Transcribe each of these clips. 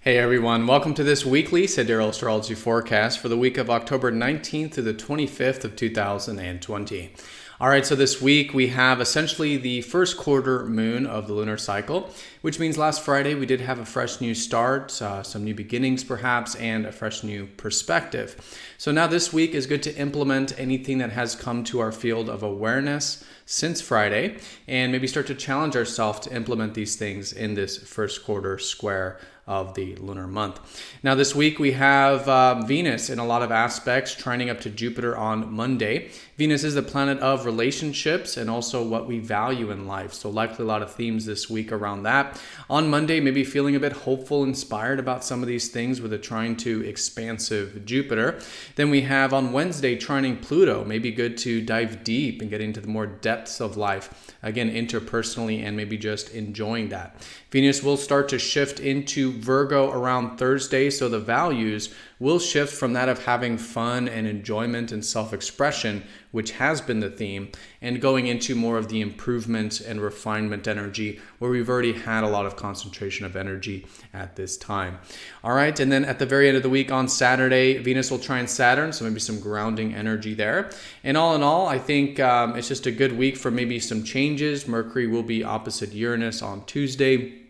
Hey everyone, welcome to this weekly Sidereal Astrology forecast for the week of October 19th to the 25th of 2020. All right, so this week we have essentially the first quarter moon of the lunar cycle, which means last Friday we did have a fresh new start, some new beginnings perhaps, and a fresh new perspective. So now this week is good to implement anything that has come to our field of awareness since Friday, and maybe start to challenge ourselves to implement these things in this first quarter square of the lunar month. Now this week we have Venus in a lot of aspects trining up to Jupiter on Monday. Venus is the planet of relationships and also what we value in life. So likely a lot of themes this week around that. On Monday, maybe feeling a bit hopeful, inspired about some of these things with a trine to expansive Jupiter. Then we have on Wednesday trining Pluto. Maybe good to dive deep and get into the more depths of life. Again, interpersonally and maybe just enjoying that. Venus will start to shift into Virgo around Thursday, so the values will shift from that of having fun and enjoyment and self-expression, which has been the theme, and going into more of the improvement and refinement energy, where we've already had a lot of concentration of energy at this time. All right, and then at the very end of the week on Saturday, Venus will trine Saturn, so maybe some grounding energy there. And all in all, I think it's just a good week for maybe some changes. Mercury will be opposite Uranus on Tuesday.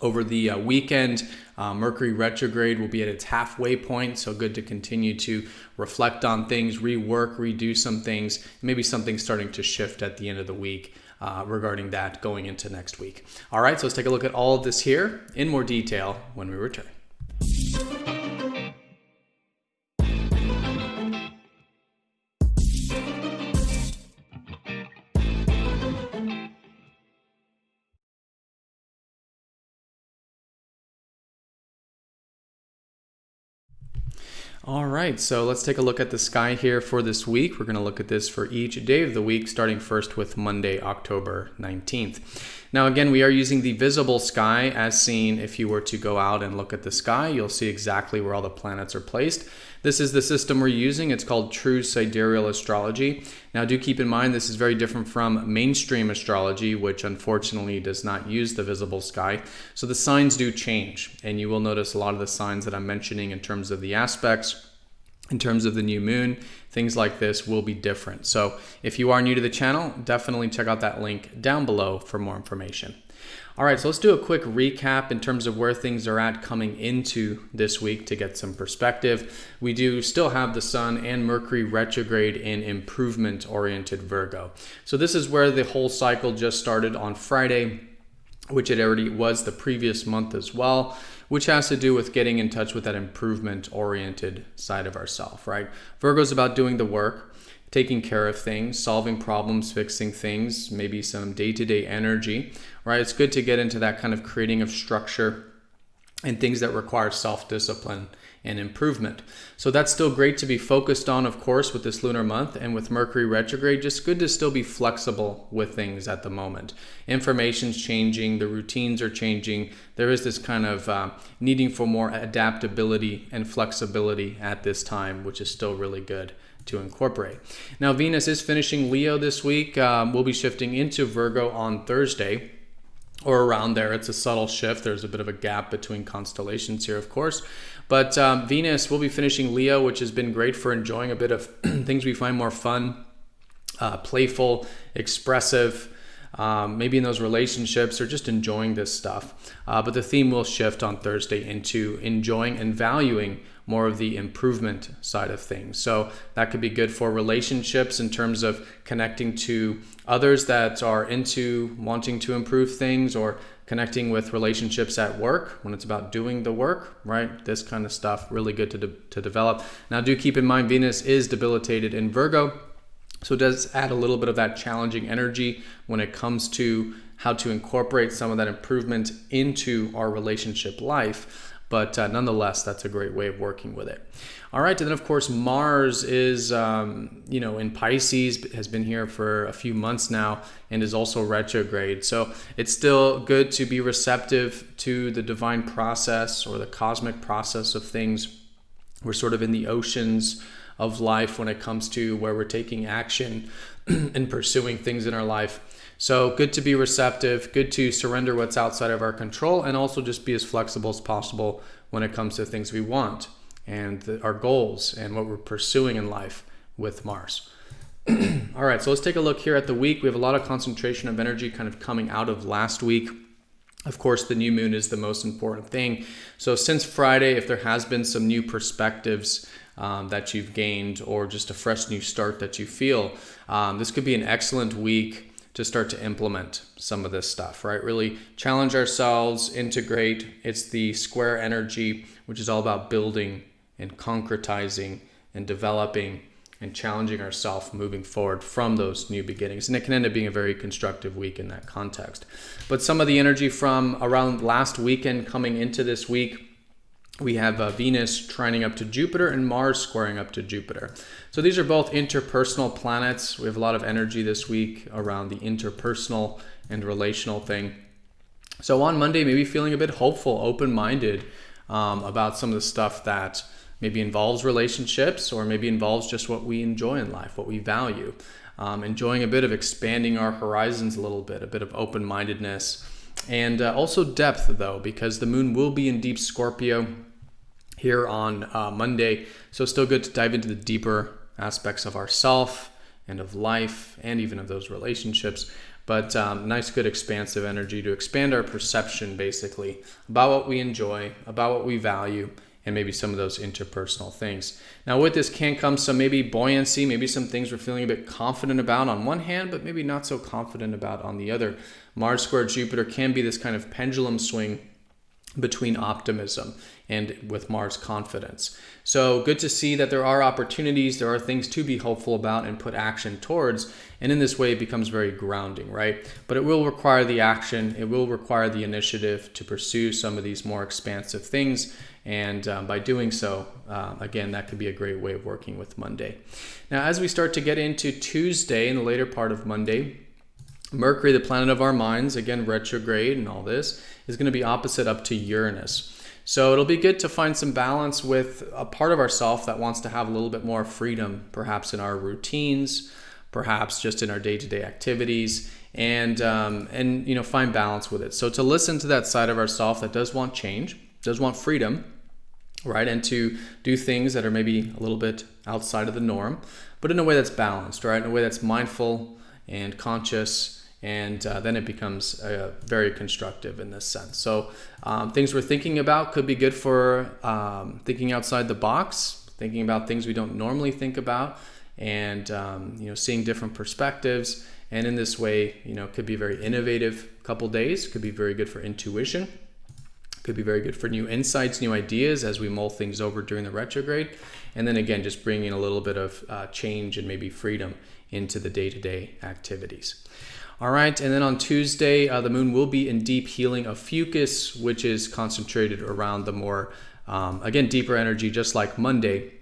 Over the weekend, Mercury retrograde will be at its halfway point, so good to continue to reflect on things, rework, redo some things, maybe something starting to shift at the end of the week regarding that going into next week. All right, so let's take a look at all of this here in more detail when we return. All right, so let's take a look at the sky here for this week. We're going to look at this for each day of the week, starting first with Monday, October 19th. Now, again, we are using the visible sky as seen. If you were to go out and look at the sky, you'll see exactly where all the planets are placed. This is the system we're using. It's called true sidereal astrology. Now, do keep in mind this is very different from mainstream astrology, which unfortunately does not use the visible sky. So the signs do change, and you will notice a lot of the signs that I'm mentioning in terms of the aspects, in terms of the new moon, things like this will be different. So if you are new to the channel, definitely check out that link down below for more information. All right, so let's do a quick recap in terms of where things are at coming into this week to get some perspective. We do still have the Sun and Mercury retrograde in improvement-oriented Virgo. So this is where the whole cycle just started on Friday, which it already was the previous month as well, which has to do with getting in touch with that improvement-oriented side of ourselves, right? Virgo's about doing the work, taking care of things, solving problems, fixing things, maybe some day-to-day energy, right? It's good to get into that kind of creating of structure and things that require self-discipline and improvement. So that's still great to be focused on, of course, with this lunar month, and with Mercury retrograde, just good to still be flexible with things at the moment. Information's changing, the routines are changing. There is this kind of needing for more adaptability and flexibility at this time, which is still really good to incorporate. Now, Venus is finishing Leo this week. We'll be shifting into Virgo on Thursday, or around there. It's a subtle shift. There's a bit of a gap between constellations here, of course. But Venus will be finishing Leo, which has been great for enjoying a bit of things we find more fun, playful, expressive, maybe in those relationships or just enjoying this stuff. But the theme will shift on Thursday into enjoying and valuing more of the improvement side of things. So that could be good for relationships in terms of connecting to others that are into wanting to improve things, or connecting with relationships at work when it's about doing the work, right? This kind of stuff, really good to develop. Now, do keep in mind Venus is debilitated in Virgo, so it does add a little bit of that challenging energy when it comes to how to incorporate some of that improvement into our relationship life. But nonetheless, that's a great way of working with it. All right, and then of course Mars is, in Pisces, has been here for a few months now, and is also retrograde. So it's still good to be receptive to the divine process or the cosmic process of things. We're sort of in the oceans of life when it comes to where we're taking action and pursuing things in our life. So good to be receptive, good to surrender what's outside of our control, and also just be as flexible as possible when it comes to things we want and our goals and what we're pursuing in life with Mars. All right, so let's take a look here at the week. We have a lot of concentration of energy kind of coming out of last week. Of course, the new moon is the most important thing. So since Friday, if there has been some new perspectives that you've gained, or just a fresh new start that you feel, this could be an excellent week to start to implement some of this stuff, right? Really challenge ourselves, integrate. It's the square energy, which is all about building and concretizing and developing and challenging ourselves moving forward from those new beginnings. And it can end up being a very constructive week in that context. But some of the energy from around last weekend coming into this week, we have Venus trining up to Jupiter and Mars squaring up to Jupiter. So these are both interpersonal planets. We have a lot of energy this week around the interpersonal and relational thing. So on Monday, maybe feeling a bit hopeful, open-minded about some of the stuff that maybe involves relationships, or maybe involves just what we enjoy in life, what we value. Enjoying a bit of expanding our horizons a little bit, a bit of open-mindedness, and also depth though, because the moon will be in deep Scorpio here on Monday. So still good to dive into the deeper aspects of ourself and of life and even of those relationships. But nice, good, expansive energy to expand our perception basically about what we enjoy, about what we value, and maybe some of those interpersonal things. Now with this can come some maybe buoyancy, maybe some things we're feeling a bit confident about on one hand, but maybe not so confident about on the other. Mars square Jupiter can be this kind of pendulum swing between optimism and with Mars confidence. So good to see that there are opportunities, there are things to be hopeful about and put action towards. And in this way, it becomes very grounding, right? But it will require the action, it will require the initiative to pursue some of these more expansive things. And by doing so, again, that could be a great way of working with Monday. Now, as we start to get into Tuesday, in the later part of Monday, Mercury, the planet of our minds, again, retrograde and all this, is going to be opposite up to Uranus. So it'll be good to find some balance with a part of ourself that wants to have a little bit more freedom, perhaps in our routines, perhaps just in our day-to-day activities, and find balance with it. So to listen to that side of ourself that does want change, does want freedom, right? And to do things that are maybe a little bit outside of the norm, but in a way that's balanced, right? In a way that's mindful and conscious, and then it becomes very constructive in this sense. So things we're thinking about could be good for thinking outside the box, thinking about things we don't normally think about, and seeing different perspectives. And in this way, could be very innovative couple days, could be very good for intuition, could be very good for new insights, new ideas as we mull things over during the retrograde. And then again, just bringing a little bit of change and maybe freedom into the day-to-day activities. All right, and then on Tuesday, the moon will be in deep healing Ophiuchus, which is concentrated around the more, again, deeper energy, just like Monday.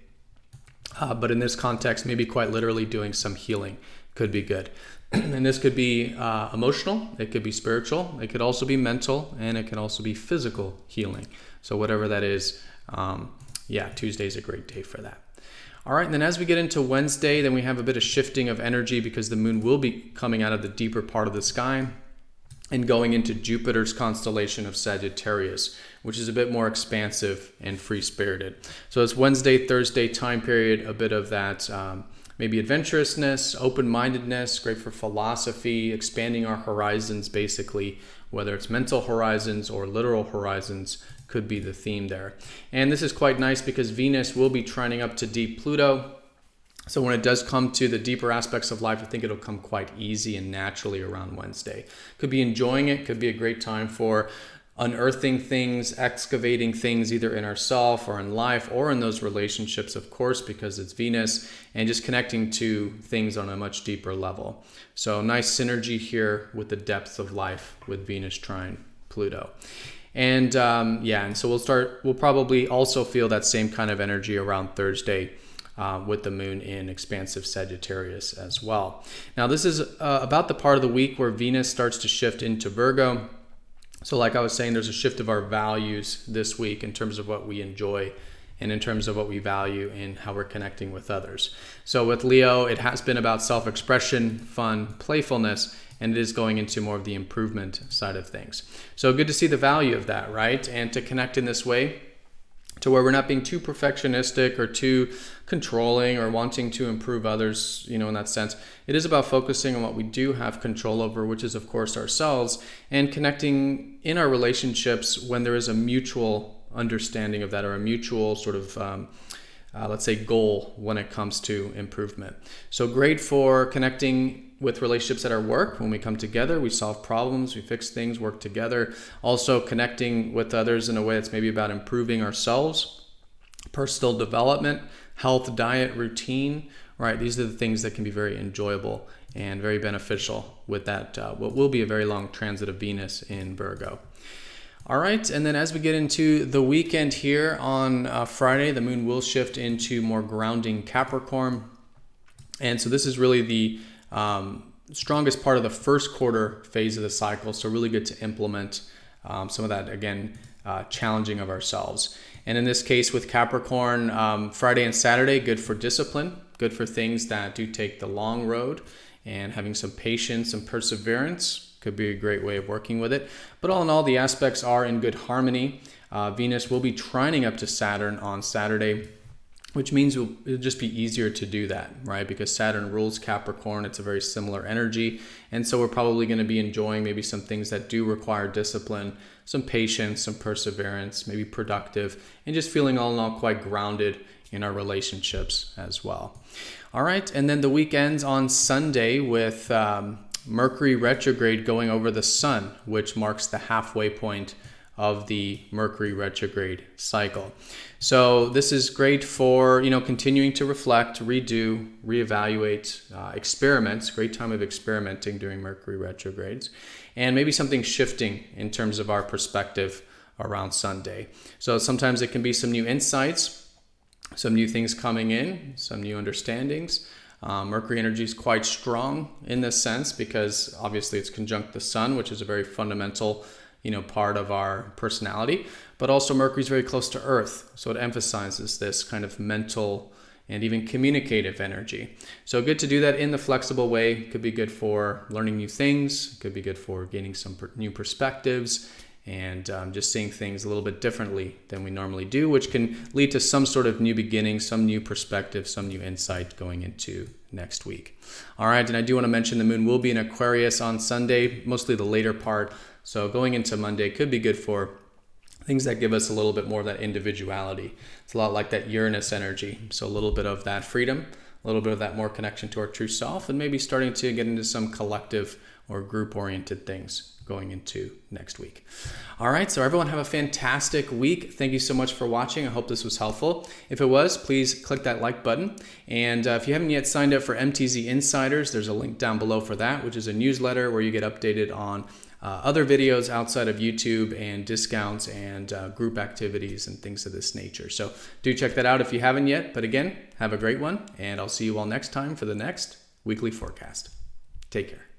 But in this context, maybe quite literally doing some healing could be good. And this could be emotional, it could be spiritual, it could also be mental, and it can also be physical healing. So whatever that is, Tuesday is a great day for that. All right, and then as we get into Wednesday, then we have a bit of shifting of energy because the moon will be coming out of the deeper part of the sky and going into Jupiter's constellation of Sagittarius, which is a bit more expansive and free-spirited. So it's Wednesday, Thursday time period, a bit of that maybe adventurousness, open-mindedness, great for philosophy, expanding our horizons basically, whether it's mental horizons or literal horizons, could be the theme there. And this is quite nice because Venus will be trining up to deep Pluto. So when it does come to the deeper aspects of life, I think it'll come quite easy and naturally around Wednesday. Could be enjoying it, could be a great time for unearthing things, excavating things either in ourselves or in life or in those relationships, of course, because it's Venus, and just connecting to things on a much deeper level. So nice synergy here with the depth of life with Venus trine Pluto. And and so we'll probably also feel that same kind of energy around Thursday with the moon in expansive Sagittarius as well. Now this is about the part of the week where Venus starts to shift into Virgo. So like I was saying, there's a shift of our values this week in terms of what we enjoy and in terms of what we value and how we're connecting with others. So with Leo, it has been about self-expression, fun, playfulness, and it is going into more of the improvement side of things. So good to see the value of that, right? And to connect in this way to where we're not being too perfectionistic or too controlling or wanting to improve others, in that sense. It is about focusing on what we do have control over, which is, of course, ourselves, and connecting in our relationships when there is a mutual understanding of that, or a mutual sort of let's say goal when it comes to improvement. So great for connecting with relationships at our work. When we come together, we solve problems, we fix things, work together. Also connecting with others in a way that's maybe about improving ourselves, personal development, health, diet, routine, right? These are the things that can be very enjoyable and very beneficial with that, what will be a very long transit of Venus in Virgo. All right, and then as we get into the weekend here on Friday, the moon will shift into more grounding Capricorn. And so this is really the strongest part of the first quarter phase of the cycle. So really good to implement some of that, again, challenging of ourselves. And in this case with Capricorn, Friday and Saturday, good for discipline, good for things that do take the long road, and having some patience and perseverance could be a great way of working with it. But all in all, the aspects are in good harmony. Venus will be trining up to Saturn on Saturday, which means it'll just be easier to do that, right? Because Saturn rules Capricorn. It's a very similar energy. And so we're probably going to be enjoying maybe some things that do require discipline, some patience, some perseverance, maybe productive, and just feeling all in all quite grounded in our relationships as well. All right. And then the week ends on Sunday with Mercury retrograde going over the sun, which marks the halfway point of the Mercury retrograde cycle. So this is great for, continuing to reflect, redo, reevaluate, experiments. Great time of experimenting during Mercury retrogrades, and maybe something shifting in terms of our perspective around Sunday. So sometimes it can be some new insights, some new things coming in, some new understandings. Mercury energy is quite strong in this sense because obviously it's conjunct the sun, which is a very fundamental part of our personality, but also Mercury is very close to Earth. So it emphasizes this kind of mental and even communicative energy. So good to do that in the flexible way. Could be good for learning new things. Could be good for gaining some new perspectives and just seeing things a little bit differently than we normally do, which can lead to some sort of new beginning, some new perspective, some new insight going into next week. All right, and I do want to mention the moon will be in Aquarius on Sunday, mostly the later part. So going into Monday could be good for things that give us a little bit more of that individuality. It's a lot like that Uranus energy. So a little bit of that freedom, a little bit of that more connection to our true self, and maybe starting to get into some collective or group-oriented things going into next week. All right, so everyone have a fantastic week. Thank you so much for watching. I hope this was helpful. If it was, please click that like button. And if you haven't yet signed up for MTZ Insiders, there's a link down below for that, which is a newsletter where you get updated on other videos outside of YouTube and discounts and group activities and things of this nature. So do check that out if you haven't yet. But again, have a great one, and I'll see you all next time for the next weekly forecast. Take care.